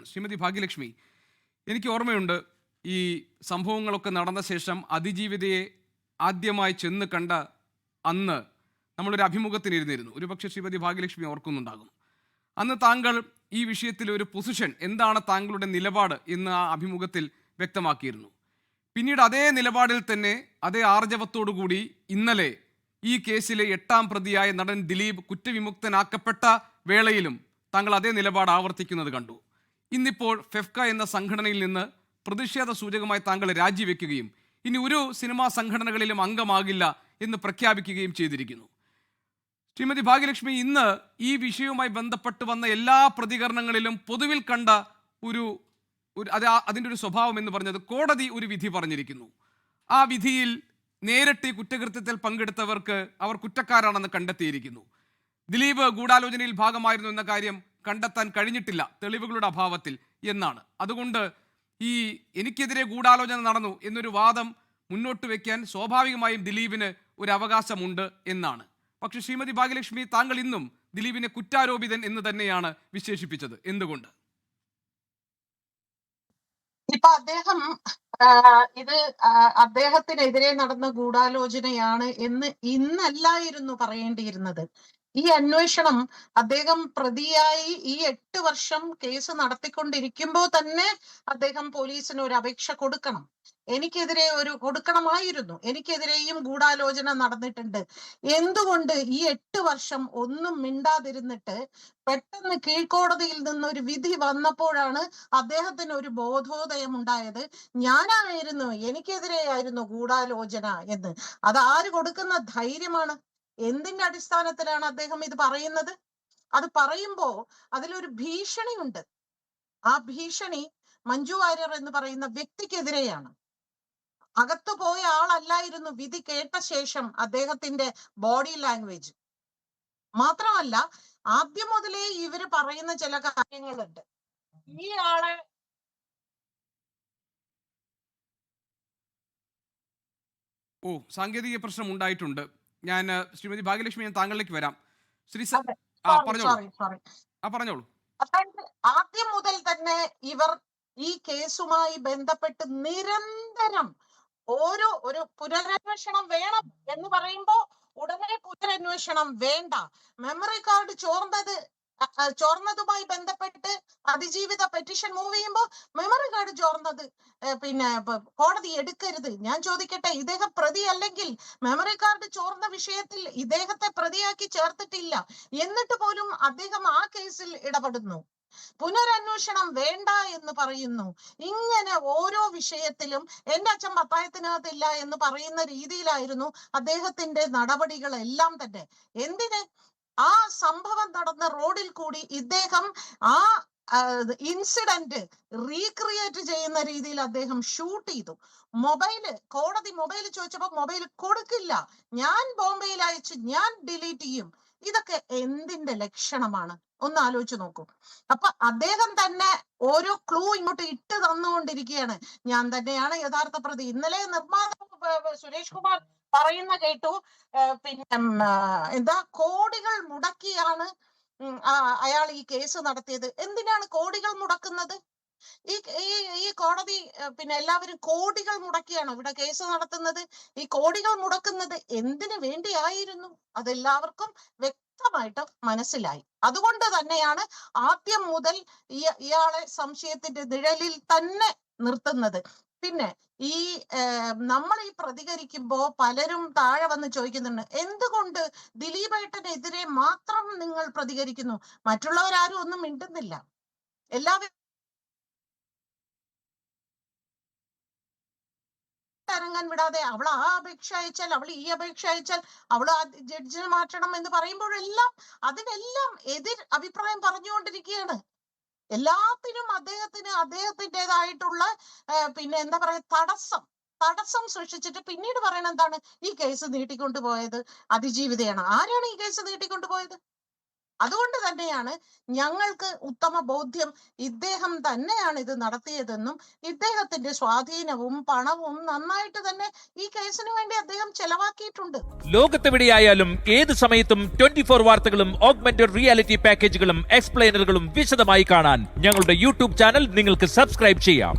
ശ്രീമതി ഭാഗ്യലക്ഷ്മി, എനിക്ക് ഓർമ്മയുണ്ട് ഈ സംഭവങ്ങളൊക്കെ നടന്ന ശേഷം അതിജീവിതയെ ആദ്യമായി ചെന്ന് കണ്ട അന്ന് നമ്മളൊരു അഭിമുഖത്തിനിരുന്നിരുന്നു. ഒരുപക്ഷെ ശ്രീമതി ഭാഗ്യലക്ഷ്മി ഓർക്കുന്നുണ്ടാകും. അന്ന് താങ്കൾ ഈ വിഷയത്തിൽ ഒരു പൊസിഷൻ, എന്താണ് താങ്കളുടെ നിലപാട് എന്ന് ആ അഭിമുഖത്തിൽ വ്യക്തമാക്കിയിരുന്നു. പിന്നീട് അതേ നിലപാടിൽ തന്നെ അതേ ആർജവത്തോടുകൂടി ഇന്നലെ ഈ കേസിലെ 8ാം പ്രതിയായ നടൻ ദിലീപ് കുറ്റവിമുക്തനാക്കപ്പെട്ട വേളയിലും താങ്കൾ അതേ നിലപാട് ആവർത്തിക്കുന്നത് കണ്ടു. ഇന്നിപ്പോൾ ഫെഫ്ക എന്ന സംഘടനയിൽ നിന്ന് പ്രതിഷേധ സൂചകമായി താങ്കൾ രാജിവെക്കുകയും ഇനി ഒരു സിനിമാ സംഘടനകളിലും അംഗമാകില്ല എന്ന് പ്രഖ്യാപിക്കുകയും ചെയ്തിരിക്കുന്നു. ശ്രീമതി ഭാഗ്യലക്ഷ്മി, ഇന്ന് ഈ വിഷയവുമായി ബന്ധപ്പെട്ട് വന്ന എല്ലാ പ്രതികരണങ്ങളിലും പൊതുവിൽ കണ്ട അതിൻ്റെ ഒരു സ്വഭാവം എന്ന് പറഞ്ഞത്, കോടതി ഒരു വിധി പറഞ്ഞിരിക്കുന്നു. ആ വിധിയിൽ നേരിട്ട് ഈ കുറ്റകൃത്യത്തിൽ പങ്കെടുത്തവർക്ക് അവർ കുറ്റക്കാരാണെന്ന് കണ്ടെത്തിയിരിക്കുന്നു. ദിലീപ് ഗൂഢാലോചനയിൽ ഭാഗമായിരുന്നു എന്ന കാര്യം കണ്ടെത്താൻ കഴിഞ്ഞിട്ടില്ല തെളിവുകളുടെ അഭാവത്തിൽ എന്നാണ്. അതുകൊണ്ട് ഈ എനിക്കെതിരെ ഗൂഢാലോചന നടന്നു എന്നൊരു വാദം മുന്നോട്ട് വയ്ക്കാൻ സ്വാഭാവികമായും ദിലീപിന് ഒരു അവകാശമുണ്ട് എന്നാണ്. പക്ഷെ ശ്രീമതി ഭാഗ്യലക്ഷ്മി, താങ്കൾ ഇന്നും ദിലീപിനെ കുറ്റാരോപിതൻ എന്ന് തന്നെയാണ് വിശേഷിപ്പിച്ചത്. എന്തുകൊണ്ട്? ഇപ്പൊ അദ്ദേഹം ഇത് അദ്ദേഹത്തിനെതിരെ നടന്ന ഗൂഢാലോചനയാണ് എന്ന് ഇന്നല്ലായിരുന്നു പറയേണ്ടിയിരുന്നത്. ഈ അന്വേഷണം അദ്ദേഹം പ്രതിയായി ഈ 8 വർഷം കേസ് നടത്തിക്കൊണ്ടിരിക്കുമ്പോൾ തന്നെ അദ്ദേഹം പോലീസിന് ഒരു അപേക്ഷ കൊടുക്കണം. കൊടുക്കണമായിരുന്നു. എനിക്കെതിരെയും ഗൂഢാലോചന നടന്നിട്ടുണ്ട്. എന്തുകൊണ്ട് ഈ 8 വർഷം ഒന്നും മിണ്ടാതിരുന്നിട്ട് പെട്ടെന്ന് കീഴ്ക്കോടതിയിൽ നിന്ന് ഒരു വിധി വന്നപ്പോഴാണ് അദ്ദേഹത്തിന് ഒരു ബോധോദയം ഉണ്ടായത്? എനിക്കെതിരെയായിരുന്നു ഗൂഢാലോചന എന്ന്. അത് ആര് കൊടുക്കുന്ന ധൈര്യമാണ്? എന്തിന്റെ അടിസ്ഥാനത്തിലാണ് അദ്ദേഹം ഇത് പറയുന്നത്? അത് പറയുമ്പോ അതിലൊരു ഭീഷണിയുണ്ട്. ആ ഭീഷണി മഞ്ജു വാര്യർ എന്ന് പറയുന്ന വ്യക്തിക്കെതിരെയാണ്. അകത്തു പോയ ആളല്ലായിരുന്നു വിധി കേട്ട ശേഷം അദ്ദേഹത്തിന്റെ ബോഡി ലാംഗ്വേജ്. മാത്രമല്ല, ആദ്യം മുതലേ ഇവര് പറയുന്ന ചില കാര്യങ്ങളുണ്ട്. ഈ ആളെ സാങ്കേതിക പ്രശ്നം ഉണ്ടായിട്ടുണ്ട്. ഞാൻ ശ്രീമതി ഭാഗ്യലക്ഷ്മി, ഞാൻ താങ്കളിലേക്ക് വരാം. പറഞ്ഞോളൂ. അതായത് ആദ്യം മുതൽ തന്നെ ഇവർ ഈ കേസുമായി ബന്ധപ്പെട്ട് നിരന്തരം ഒരു പുനരന്വേഷണം വേണം എന്ന് പറയുമ്പോ ഉടനെ പുനരന്വേഷണം വേണ്ട, മെമ്മറി കാർഡ് ചോർന്നതുമായി ബന്ധപ്പെട്ട് അതിജീവിത പെറ്റീഷൻ മൂവ് ചെയ്യുമ്പോൾ മെമ്മറി കാർഡ് ചോർന്നത് കോടതി എടുക്കരുത്. ഞാൻ ചോദിക്കട്ടെ, ഇദ്ദേഹം പ്രതി അല്ലെങ്കിൽ മെമ്മറി കാർഡ് ചോർന്ന വിഷയത്തിൽ ഇദ്ദേഹത്തെ പ്രതിയാക്കി ചേർത്തിട്ടില്ല. എന്നിട്ട് പോലും അദ്ദേഹം ആ കേസിൽ ഇടപെടുന്നു. പുനരന്വേഷണം വേണ്ട എന്ന് പറയുന്നു. ഇങ്ങനെ ഓരോ വിഷയത്തിലും എന്റെ അച്ഛൻ പത്തായത്തിനകത്തില്ല എന്ന് പറയുന്ന രീതിയിലായിരുന്നു അദ്ദേഹത്തിന്റെ നടപടികളെല്ലാം തന്നെ. എന്തിന്? ആ സംഭവം നടന്ന റോഡിൽ കൂടി ഇദ്ദേഹം ആ ഇൻസിഡന്റ് റീക്രിയേറ്റ് ചെയ്യുന്ന രീതിയിൽ അദ്ദേഹം ഷൂട്ട് ചെയ്തു. കോടതി മൊബൈൽ ചോദിച്ചപ്പോ മൊബൈൽ കൊടുക്കില്ല, ഞാൻ ബോംബെയിൽ അയച്ച് ഞാൻ ഡിലീറ്റ് ചെയ്യും. ഇതൊക്കെ എന്തിന്റെ ലക്ഷണമാണ്? ഒന്ന് ആലോചിച്ച് നോക്കൂ. അപ്പൊ അദ്ദേഹം തന്നെ ഓരോ ക്ലൂ ഇങ്ങോട്ട് ഇട്ട് തന്നുകൊണ്ടിരിക്കുകയാണ്. ഞാൻ തന്നെയാണ് യഥാർത്ഥ പ്രതി. ഇന്നലെ നിർമ്മാതാവ് സുരേഷ് കുമാർ പറയുന്ന കേട്ടു, കോടികൾ മുടക്കിയാണ് അയാൾ ഈ കേസ് നടത്തിയത്. എന്തിനാണ് കോടികൾ മുടക്കുന്നത്? ഈ കോടതി എല്ലാവരും കോടികൾ മുടക്കിയാണ് ഇവിടെ കേസ് നടത്തുന്നത്. ഈ കോടികൾ മുടക്കുന്നത് എന്തിനു വേണ്ടിയായിരുന്നു? അതെല്ലാവർക്കും വ്യക്തമായിട്ട് മനസ്സിലായി. അതുകൊണ്ട് തന്നെയാണ് ആദ്യം മുതൽ ഇയാളെ സംശയത്തിന്റെ നിഴലിൽ തന്നെ നിർത്തുന്നത്. പിന്നെ നമ്മൾ ഈ പ്രതികരിക്കുമ്പോ പലരും താഴെ വന്ന് ചോദിക്കുന്നുണ്ട്, എന്തുകൊണ്ട് ദിലീപേട്ടനെതിരെ മാത്രം നിങ്ങൾ പ്രതികരിക്കുന്നു? മറ്റുള്ളവരാരും ഒന്നും മിണ്ടുന്നില്ല. എല്ലാവരും ഇറങ്ങാൻ വിടാതെ അവൾ ആ അപേക്ഷ അയച്ചാൽ, അവൾ ഈ അപേക്ഷ അയച്ചാൽ, അവൾ ആ ജഡ്ജിനെ മാറ്റണം എന്ന് പറയുമ്പോഴെല്ലാം അതിനെല്ലാം എതിർ അഭിപ്രായം പറഞ്ഞുകൊണ്ടിരിക്കുകയാണ്. എല്ലാത്തിനും അദ്ദേഹത്തിൻ്റെതായിട്ടുള്ള തടസ്സം സൃഷ്ടിച്ചിട്ട് പിന്നീട് പറയണ എന്താണ്? ഈ കേസ് നീട്ടിക്കൊണ്ടുപോയത് അതിജീവിതയാണ്. ആരാണ് ഈ കേസ് നീട്ടിക്കൊണ്ടുപോയത്? അതുകൊണ്ട് തന്നെയാണ് ഞങ്ങൾക്ക് ഉത്തമ ബോധ്യം ഇദ്ദേഹം തന്നെയാണ് ഇത് നടത്തിയതെന്നും ഇദ്ദേഹത്തിന്റെ സ്വാധീനവും പണവും നന്നായിട്ട് തന്നെ ഈ കേസിന് വേണ്ടി അദ്ദേഹം ചെലവാക്കിയിട്ടുണ്ട്. ലോകത്തെവിടെയായാലും ഏത് സമയത്തും 24 വാർത്തകളും ഓഗ്മെന്റഡ് റിയാലിറ്റി പാക്കേജുകളും എക്സ്പ്ലെയിനറുകളും വിശദമായി കാണാൻ ഞങ്ങളുടെ യൂട്യൂബ് ചാനൽ നിങ്ങൾക്ക് സബ്സ്ക്രൈബ് ചെയ്യാം.